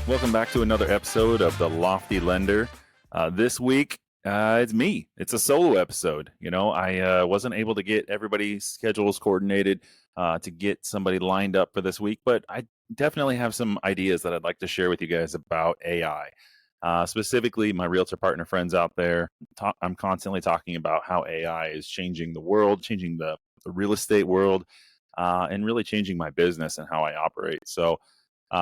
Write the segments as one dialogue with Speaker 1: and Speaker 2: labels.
Speaker 1: Welcome back to another episode of The Lofty Lender. This week, it's me. It's a solo episode. I wasn't able to get everybody's schedules coordinated to get somebody lined up for this week, but I definitely have some ideas that I'd like to share with you guys about AI. Specifically, my realtor partner friends out there, I'm constantly talking about how AI is changing the world, changing the real estate world, and really changing my business and how I operate. So,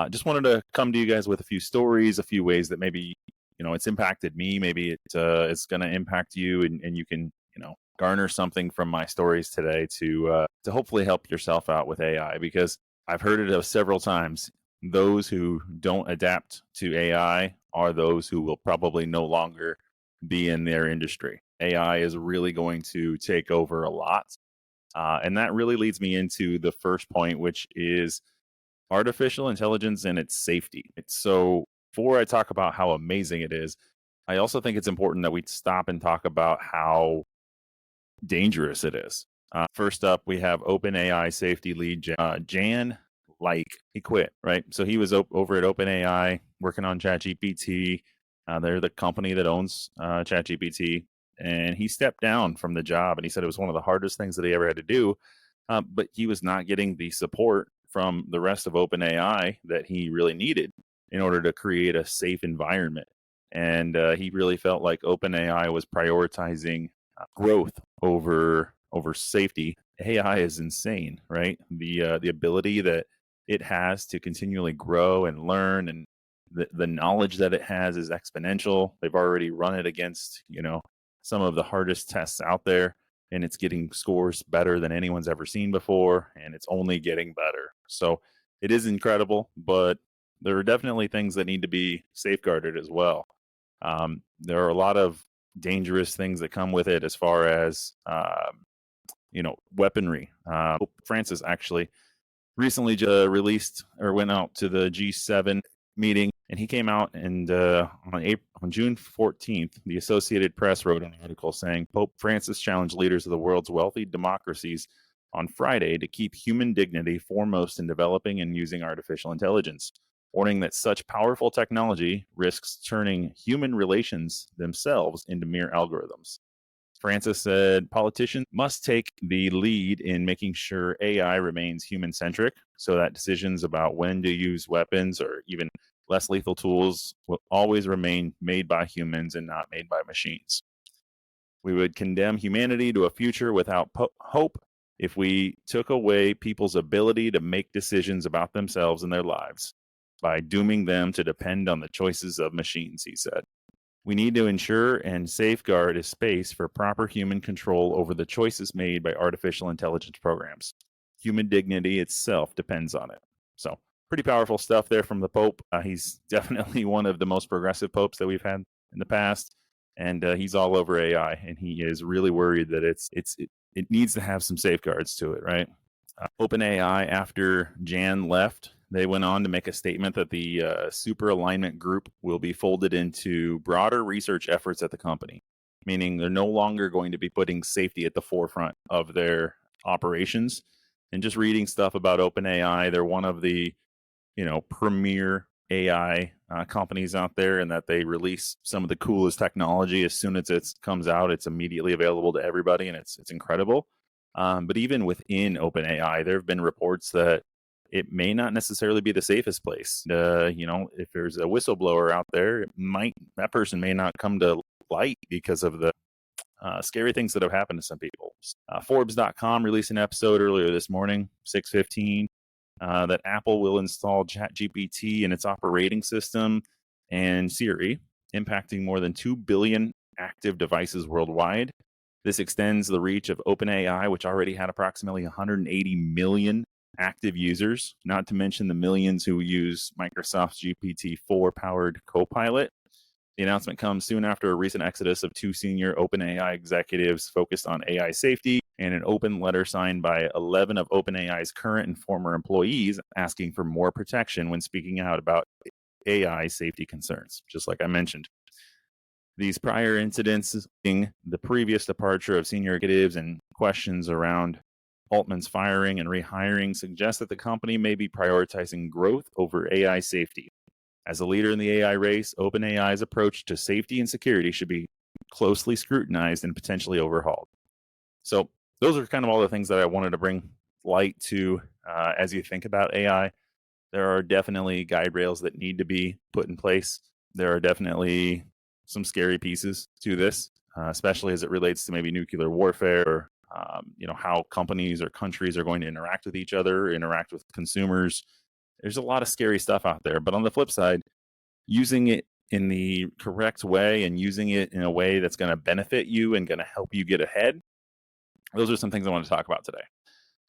Speaker 1: just wanted to come to you guys with a few stories, a few ways that maybe it's impacted me. Maybe it's going to impact you, and you can garner something from my stories today to hopefully help yourself out with AI. Because I've heard it several times. Those who don't adapt to AI are those who will probably no longer be in their industry. AI is really going to take over a lot, and that really leads me into the first point, which is artificial intelligence and its safety. So before I talk about how amazing it is, I also think it's important that we stop and talk about how dangerous it is. First up, we have OpenAI safety lead Jan Like. He quit, right? So he was over at OpenAI working on ChatGPT. They're the company that owns ChatGPT. And he stepped down from the job, and he said it was one of the hardest things that he ever had to do. But he was not getting the support from the rest of OpenAI that he really needed in order to create a safe environment. And he really felt like OpenAI was prioritizing growth over safety. AI is insane, right? The ability that it has to continually grow and learn, and the knowledge that it has is exponential. They've already run it against some of the hardest tests out there, and it's getting scores better than anyone's ever seen before, and it's only getting better. So it is incredible, but there are definitely things that need to be safeguarded as well. There are a lot of dangerous things that come with it as far as weaponry. Pope Francis actually recently released or went out to the G7 meeting, and he came out and on June 14th, the Associated Press wrote an article saying Pope Francis challenged leaders of the world's wealthy democracies on Friday to keep human dignity foremost in developing and using artificial intelligence, warning that such powerful technology risks turning human relations themselves into mere algorithms. Francis said politicians must take the lead in making sure AI remains human-centric so that decisions about when to use weapons or even less lethal tools will always remain made by humans and not made by machines. We would condemn humanity to a future without hope if we took away people's ability to make decisions about themselves and their lives by dooming them to depend on the choices of machines, he said. We need to ensure and safeguard a space for proper human control over the choices made by artificial intelligence programs. Human dignity itself depends on it. So, pretty powerful stuff there from the Pope. He's definitely one of the most progressive popes that we've had in the past, and he's all over AI, and he is really worried that it needs to have some safeguards to it, right? OpenAI, after Jan left, they went on to make a statement that the super alignment group will be folded into broader research efforts at the company, meaning they're no longer going to be putting safety at the forefront of their operations. And just reading stuff about OpenAI, they're one of the premier AI companies out there, and that they release some of the coolest technology as soon as it comes out. It's immediately available to everybody, and it's incredible. But even within OpenAI, there have been reports that it may not necessarily be the safest place. If there's a whistleblower out there, that person may not come to light because of the scary things that have happened to some people. Forbes.com released an episode earlier this morning, 6:15, that Apple will install ChatGPT in its operating system and Siri, impacting more than 2 billion active devices worldwide. This extends the reach of OpenAI, which already had approximately 180 million active users, not to mention the millions who use Microsoft's GPT-4 powered Copilot. The announcement comes soon after a recent exodus of two senior OpenAI executives focused on AI safety and an open letter signed by 11 of OpenAI's current and former employees asking for more protection when speaking out about AI safety concerns, just like I mentioned. These prior incidents, the previous departure of senior executives and questions around Altman's firing and rehiring, suggest that the company may be prioritizing growth over AI safety. As a leader in the AI race, OpenAI's approach to safety and security should be closely scrutinized and potentially overhauled. So those are kind of all the things that I wanted to bring light to as you think about AI. There are definitely guide rails that need to be put in place. There are definitely some scary pieces to this, especially as it relates to maybe nuclear warfare, or how companies or countries are going to interact with each other, interact with consumers. There's a lot of scary stuff out there. But on the flip side, using it in the correct way and using it in a way that's going to benefit you and going to help you get ahead, those are some things I want to talk about today.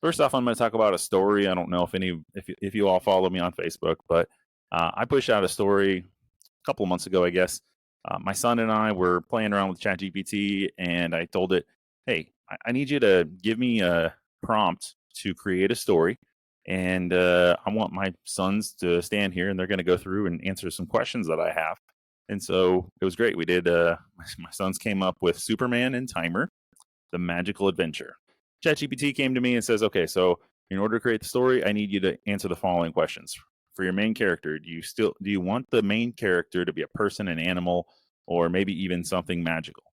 Speaker 1: First off, I'm going to talk about a story. I don't know if you all follow me on Facebook, but I pushed out a story a couple of months ago, I guess. My son and I were playing around with ChatGPT, and I told it, "Hey, I need you to give me a prompt to create a story, and I want my sons to stand here, and they're going to go through and answer some questions that I have." And so it was great. We did. My sons came up with Superman and Timer, the magical adventure. ChatGPT came to me and says, "Okay, so in order to create the story, I need you to answer the following questions. For your main character, do you want the main character to be a person, an animal, or maybe even something magical?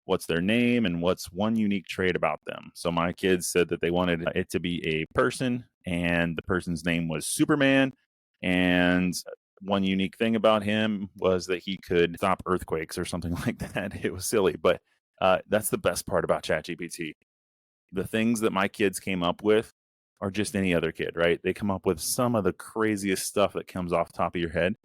Speaker 1: What's their name and what's one unique trait about them?" So my kids said that they wanted it to be a person, and the person's name was Superman, and one unique thing about him was that he could stop earthquakes or something like that. It was silly, but that's the best part about ChatGPT. The things that my kids came up with are just any other kid, right? They come up with some of the craziest stuff that comes off the top of your head.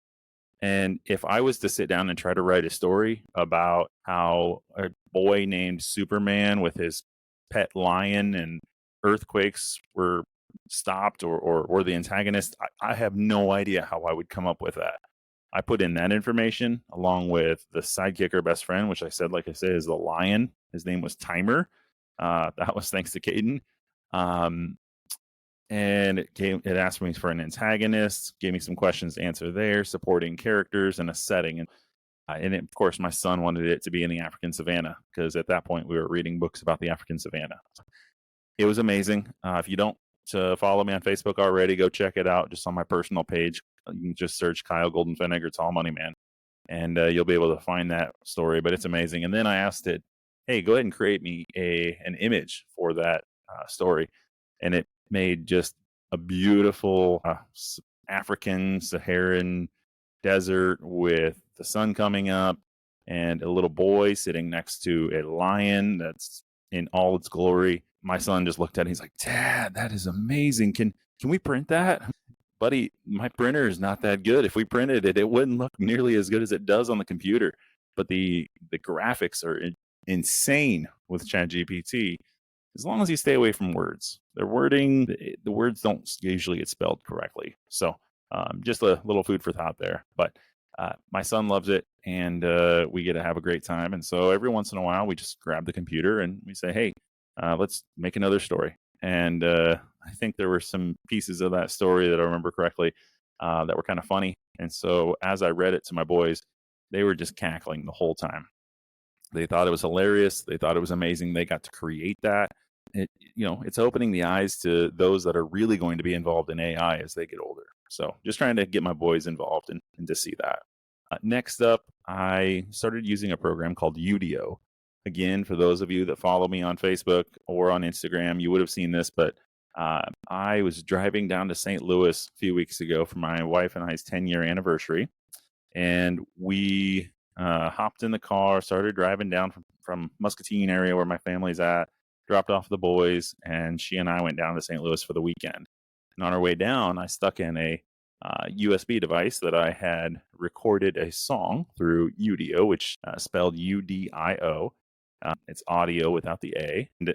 Speaker 1: And if I was to sit down and try to write a story about how a boy named Superman with his pet lion and earthquakes were stopped, or the antagonist, I have no idea how I would come up with that. I put in that information along with the sidekick or best friend, which like I said, is the lion. His name was Timer. That was thanks to Caden. And it asked me for an antagonist, gave me some questions to answer there, supporting characters and a setting. Of course, my son wanted it to be in the African savannah, because at that point we were reading books about the African savannah. It was amazing. If you don't follow me on Facebook already, go check it out just on my personal page. You can just search Kyle Goldenfennig or Tall Money Man, and you'll be able to find that story. But it's amazing. And then I asked it, "Hey, go ahead and create me an image for that story," and it made just a beautiful African Saharan desert with the sun coming up and a little boy sitting next to a lion that's in all its glory. My son just looked at it. He's like, "Dad, that is amazing. Can we print that?" "Buddy, my printer is not that good. If we printed it, it wouldn't look nearly as good as it does on the computer." But the graphics are insane with ChatGPT, as long as you stay away from words. Their wording, the words don't usually get spelled correctly. So just a little food for thought there. But my son loves it, and we get to have a great time. And so every once in a while, we just grab the computer and we say, "Hey, let's make another story." And I think there were some pieces of that story that I remember correctly that were kind of funny. And so as I read it to my boys, they were just cackling the whole time. They thought it was hilarious. They thought it was amazing. They got to create that. It's opening the eyes to those that are really going to be involved in AI as they get older. So just trying to get my boys involved and to see that. Next up, I started using a program called UDIO. Again, for those of you that follow me on Facebook or on Instagram, you would have seen this, but I was driving down to St. Louis a few weeks ago for my wife and I's 10-year anniversary. And we hopped in the car, started driving down from Muscatine area where my family's at, dropped off the boys, and she and I went down to St. Louis for the weekend. And on our way down, I stuck in a USB device that I had recorded a song through UDIO, which spelled UDIO. It's audio without the A. And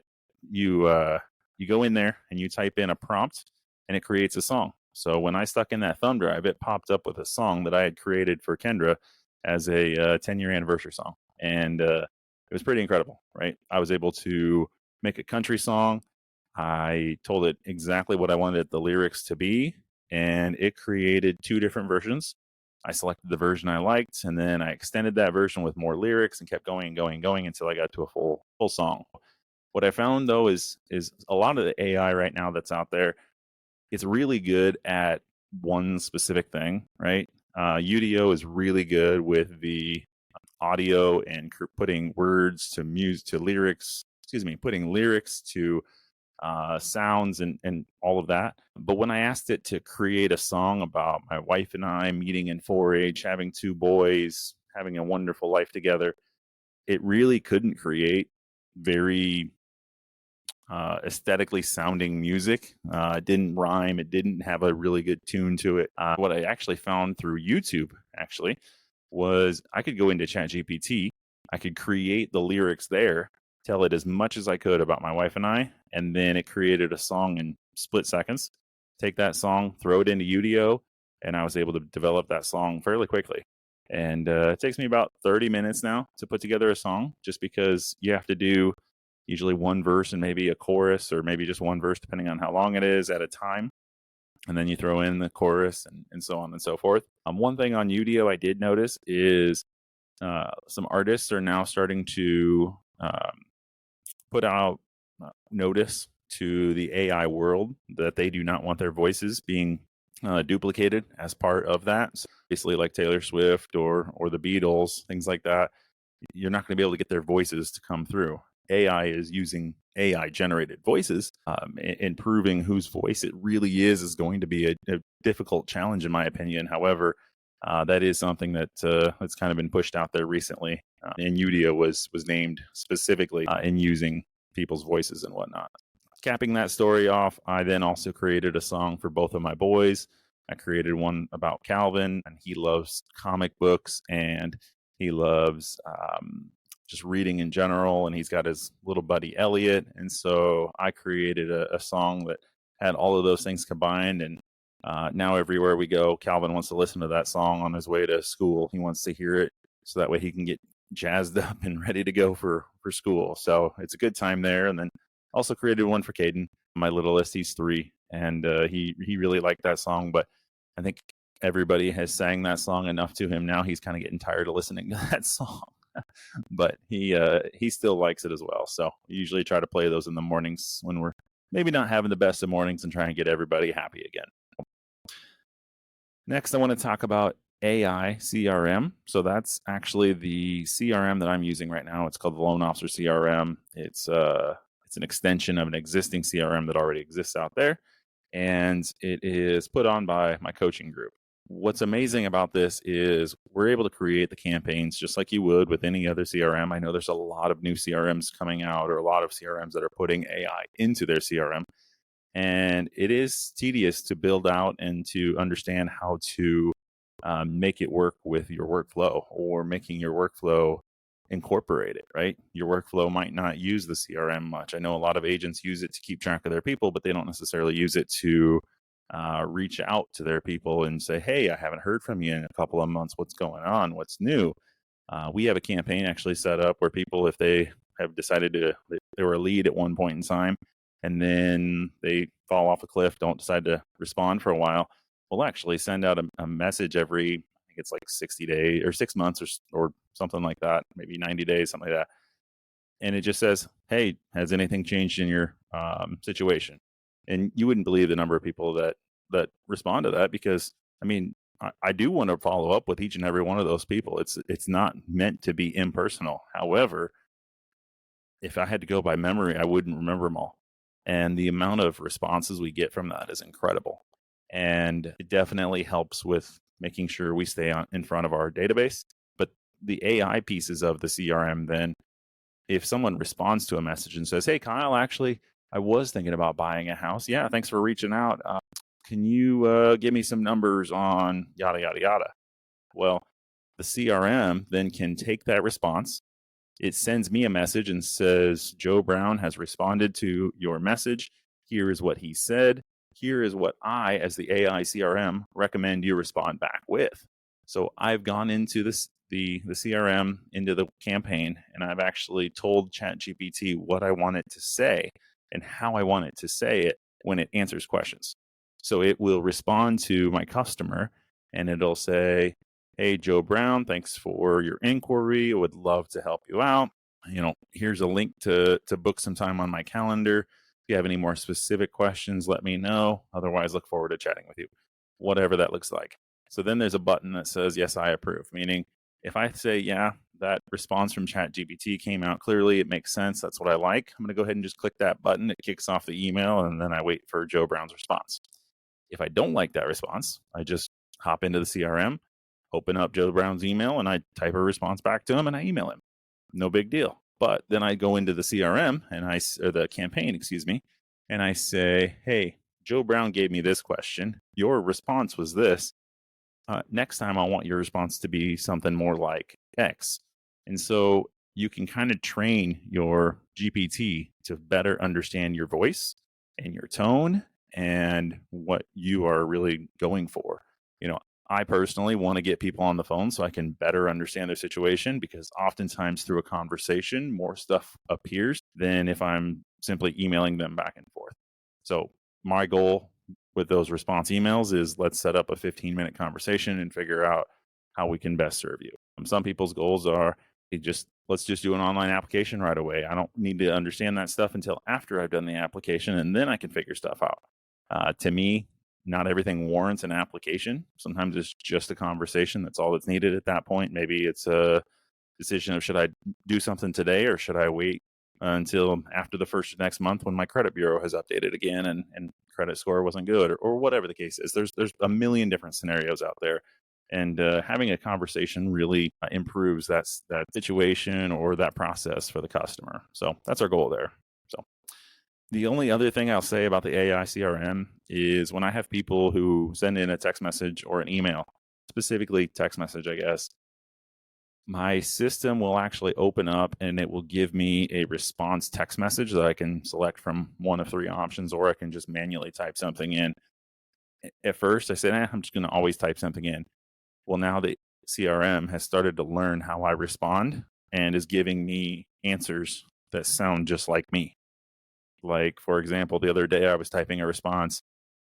Speaker 1: you go in there and you type in a prompt, and it creates a song. So when I stuck in that thumb drive, it popped up with a song that I had created for Kendra as a 10-year anniversary song. And it was pretty incredible, right? I was able to make a country song. I told it exactly what I wanted the lyrics to be, and it created 2 different versions. I selected the version I liked, and then I extended that version with more lyrics and kept going and going and going until I got to a full song. What I found, though, is a lot of the AI right now that's out there, it's really good at one specific thing, right? UDIO is really good with the audio and putting words to music to lyrics. Excuse me, putting lyrics to sounds and all of that. But when I asked it to create a song about my wife and I meeting in 4-H, having 2 boys, having a wonderful life together, it really couldn't create very aesthetically sounding music. It didn't rhyme. It didn't have a really good tune to it. What I actually found through YouTube actually was I could go into ChatGPT. I could create the lyrics there, tell it as much as I could about my wife and I, and then it created a song in split seconds. Take that song, throw it into UDIO, and I was able to develop that song fairly quickly. And it takes me about 30 minutes now to put together a song, just because you have to do usually one verse and maybe a chorus, or maybe just one verse, depending on how long it is at a time. And then you throw in the chorus and so on and so forth. One thing on UDIO I did notice is some artists are now starting to put out notice to the AI world that they do not want their voices being duplicated as part of that. So basically, like Taylor Swift or the Beatles, things like that, you're not going to be able to get their voices to come through. AI is using AI generated voices, and proving whose voice it really is going to be a difficult challenge, in my opinion. However, that is something that that's kind of been pushed out there recently, and UDIO was named specifically in using people's voices and whatnot. Capping that story off, I then also created a song for both of my boys. I created one about Calvin, and he loves comic books and he loves just reading in general, and he's got his little buddy Elliot. And so I created a song that had all of those things combined. And now everywhere we go, Calvin wants to listen to that song on his way to school. He wants to hear it so that way he can get jazzed up and ready to go for school. So it's a good time there. And then also created one for Caden, my littlest. He's 3, and he really liked that song. But I think everybody has sang that song enough to him now. He's kind of getting tired of listening to that song. But he still likes it as well. So we usually try to play those in the mornings when we're maybe not having the best of mornings, and try and get everybody happy again. Next, I want to talk about AI CRM. So that's actually the CRM that I'm using right now. It's called the Loan Officer CRM. It's an extension of an existing CRM that already exists out there, and it is put on by my coaching group. What's amazing about this is we're able to create the campaigns just like you would with any other CRM. I know there's a lot of new CRMs coming out, or a lot of CRMs that are putting AI into their CRM. And it is tedious to build out and to understand how to make it work with your workflow, or making your workflow incorporate it, right? Your workflow might not use the CRM much. I know a lot of agents use it to keep track of their people, but they don't necessarily use it to reach out to their people and say, hey, I haven't heard from you in a couple of months. What's going on? What's new? We have a campaign actually set up where people, if they have decided they were a lead at one point in time, and then they fall off a cliff, don't decide to respond for a while, we'll actually send out a message every, I think it's like 60 days or 6 months or something like that, maybe 90 days, something like that. And it just says, hey, has anything changed in your situation? And you wouldn't believe the number of people that respond to that, because I mean, I do want to follow up with each and every one of those people. It's not meant to be impersonal. However, if I had to go by memory, I wouldn't remember them all. And the amount of responses we get from that is incredible. And it definitely helps with making sure we stay in front of our database. But the AI pieces of the CRM, then, if someone responds to a message and says, hey, Kyle, actually, I was thinking about buying a house. Yeah, thanks for reaching out. Can you give me some numbers on yada, yada, yada? Well, the CRM then can take that response. It sends me a message and says, Joe Brown has responded to your message. Here is what he said. Here is what I, as the AI CRM, recommend you respond back with. So I've gone into the CRM, into the campaign, and I've actually told ChatGPT what I want it to say and how I want it to say it when it answers questions. So it will respond to my customer, and it'll say, hey, Joe Brown, thanks for your inquiry. I would love to help you out. Here's a link to book some time on my calendar. If you have any more specific questions, let me know. Otherwise, look forward to chatting with you, whatever that looks like. So then there's a button that says, yes, I approve, meaning if I say, yeah, that response from ChatGPT came out clearly, it makes sense, that's what I like, I'm going to go ahead and just click that button. It kicks off the email, and then I wait for Joe Brown's response. If I don't like that response, I just hop into the CRM, open up Joe Brown's email, and I type a response back to him and I email him. No big deal. But then I go into the CRM or the campaign, excuse me, and I say, hey, Joe Brown gave me this question. Your response was this. Next time, I want your response to be something more like X. And so you can kind of train your GPT to better understand your voice and your tone and what you are really going for. You know, I personally want to get people on the phone so I can better understand their situation, because oftentimes through a conversation, more stuff appears than if I'm simply emailing them back and forth. So my goal with those response emails is, let's set up a 15-minute conversation and figure out how we can best serve you. Some people's goals are, let's just do an online application right away. I don't need to understand that stuff until after I've done the application, and then I can figure stuff out. To me, not everything warrants an application. Sometimes it's just a conversation. That's all that's needed at that point. Maybe it's a decision of, should I do something today or should I wait until after the first of next month when my credit bureau has updated again and credit score wasn't good, or whatever the case is. There's a million different scenarios out there. And having a conversation really improves that situation or that process for the customer. So that's our goal there. So the only other thing I'll say about the AI CRM is, when I have people who send in a text message or an email, specifically text message, I guess, my system will actually open up and it will give me a response text message that I can select from one of three options, or I can just manually type something in. At first, I said, I'm just going to always type something in. Well, now the CRM has started to learn how I respond and is giving me answers that sound just like me. Like, for example, the other day I was typing a response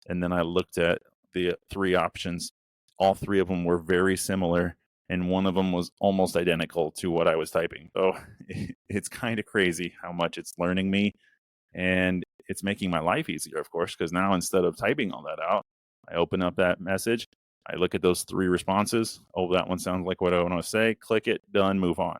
Speaker 1: and then I looked at the three options. All three of them were very similar, and one of them was almost identical to what I was typing. So it's kind of crazy how much it's learning me, and it's making my life easier, of course, because now instead of typing all that out, I open up that message, I look at those three responses. Oh, that one sounds like what I want to say. Click it, done, move on.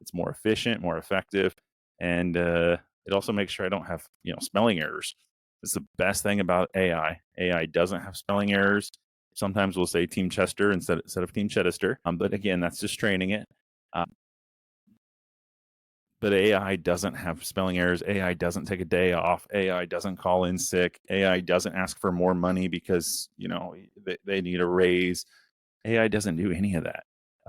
Speaker 1: It's more efficient, more effective, and it also makes sure I don't have spelling errors. It's the best thing about AI. AI doesn't have spelling errors. Sometimes we'll say Team Chester instead of Team Chedester. But again, that's just training it. But AI doesn't have spelling errors. AI doesn't take a day off. AI doesn't call in sick. AI doesn't ask for more money because they need a raise. AI doesn't do any of that.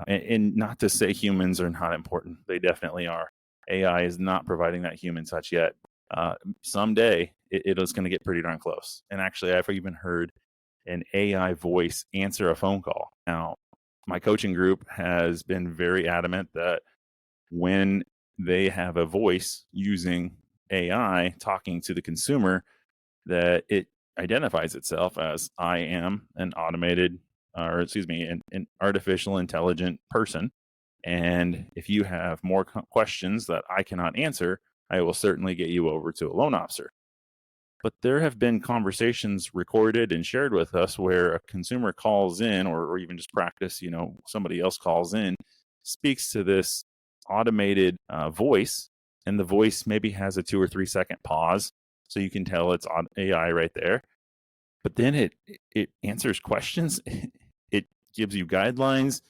Speaker 1: And not to say humans are not important. They definitely are. AI is not providing that human touch yet. Someday it is going to get pretty darn close. And actually, I've even heard an AI voice answer a phone call. Now, my coaching group has been very adamant that when they have a voice using AI talking to the consumer, that it identifies itself as, I am an automated, an artificial intelligent person. And if you have more questions that I cannot answer, I will certainly get you over to a loan officer. But there have been conversations recorded and shared with us where a consumer calls in, or even just practice, somebody else calls in, speaks to this automated voice, and the voice maybe has a 2 or 3 second pause. So you can tell it's on AI right there. But then it answers questions. It gives you guidelines.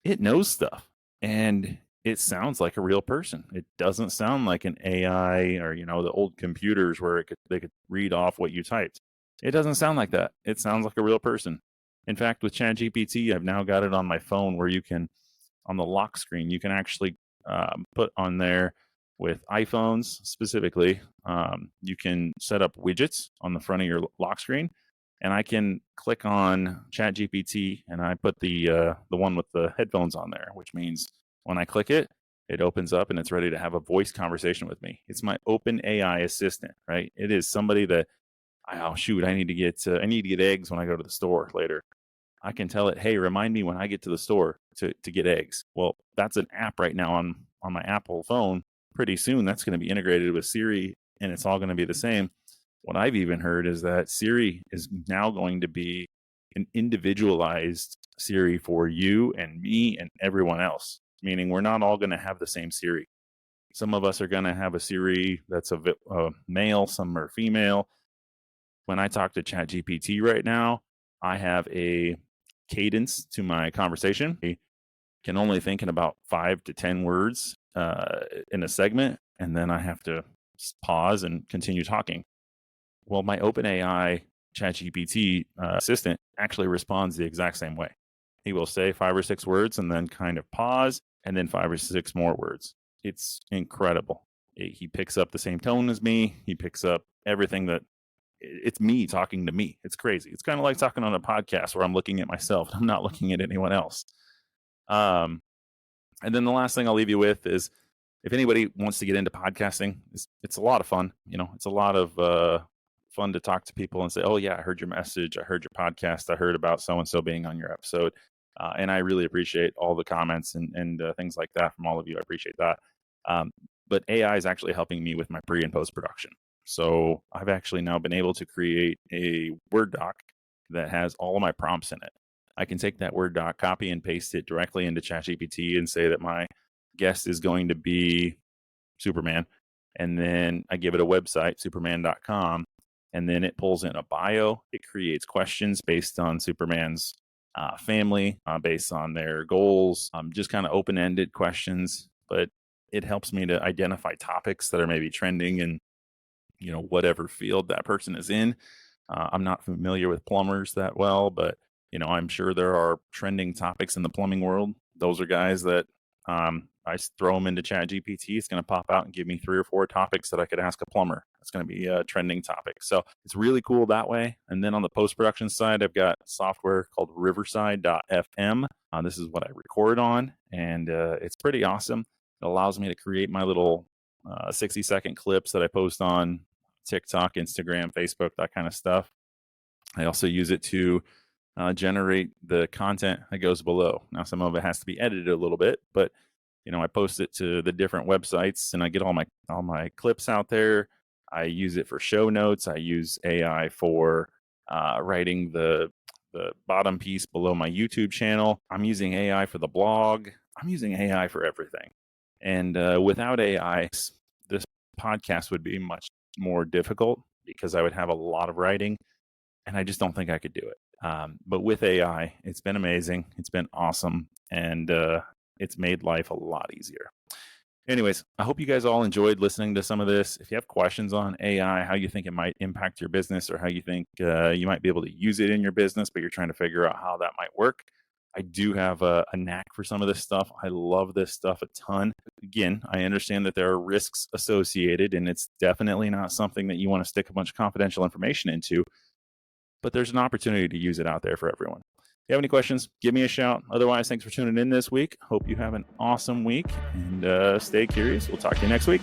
Speaker 1: It knows stuff. And it sounds like a real person. It doesn't sound like an AI or, the old computers where they could read off what you typed. It doesn't sound like that. It sounds like a real person. In fact, with ChatGPT, I've now got it on my phone where you can, on the lock screen, you can actually put on there, with iPhones specifically, you can set up widgets on the front of your lock screen. And I can click on ChatGPT and I put the one with the headphones on there, which means when I click it, it opens up and it's ready to have a voice conversation with me. It's my OpenAI assistant, right? It is somebody that, oh shoot, I need to get eggs when I go to the store later. I can tell it, hey, remind me when I get to the store to get eggs. Well, that's an app right now on my Apple phone. Pretty soon that's going to be integrated with Siri and it's all going to be the same. What I've even heard is that Siri is now going to be an individualized Siri for you and me and everyone else, meaning we're not all going to have the same Siri. Some of us are going to have a Siri that's a male, some are female. When I talk to ChatGPT right now, I have a cadence to my conversation. I can only think in about 5 to 10 words in a segment, and then I have to pause and continue talking. Well, my OpenAI ChatGPT assistant actually responds the exact same way. He will say 5 or 6 words and then kind of pause, and then 5 or 6 more words. It's incredible. He picks up the same tone as me. He picks up everything that it's me talking to me. It's crazy. It's kind of like talking on a podcast where I'm looking at myself. I'm not looking at anyone else. And then the last thing I'll leave you with is, if anybody wants to get into podcasting, it's a lot of fun. It's a lot of fun to talk to people and say, oh yeah, I heard your message. I heard your podcast. I heard about so-and-so being on your episode. And I really appreciate all the comments and things like that from all of you. I appreciate that. But AI is actually helping me with my pre and post production. So I've actually now been able to create a Word doc that has all of my prompts in it. I can take that Word doc, copy and paste it directly into ChatGPT and say that my guest is going to be Superman. And then I give it a website, superman.com, and then it pulls in a bio. It creates questions based on Superman's family, based on their goals, just kind of open-ended questions. But it helps me to identify topics that are maybe trending in whatever field that person is in. I'm not familiar with plumbers that well, but I'm sure there are trending topics in the plumbing world. Those are guys that I throw them into ChatGPT. It's going to pop out and give me 3 or 4 topics that I could ask a plumber. It's going to be a trending topic. So it's really cool that way. And then on the post-production side, I've got software called Riverside.fm. This is what I record on, and it's pretty awesome. It allows me to create my little 60-second clips that I post on TikTok, Instagram, Facebook, that kind of stuff. I also use it to generate the content that goes below. Now, some of it has to be edited a little bit, but I post it to the different websites, and I get all my clips out there. I use it for show notes. I use AI for writing the bottom piece below my YouTube channel. I'm using AI for the blog. I'm using AI for everything. And without AI, this podcast would be much more difficult because I would have a lot of writing, and I just don't think I could do it. But with AI, it's been amazing. It's been awesome, and it's made life a lot easier. Anyways, I hope you guys all enjoyed listening to some of this. If you have questions on AI, how you think it might impact your business, or how you think you might be able to use it in your business, but you're trying to figure out how that might work, I do have a knack for some of this stuff. I love this stuff a ton. Again, I understand that there are risks associated, and it's definitely not something that you want to stick a bunch of confidential information into, but there's an opportunity to use it out there for everyone. If you have any questions, give me a shout. Otherwise, thanks for tuning in this week. Hope you have an awesome week, and stay curious. We'll talk to you next week.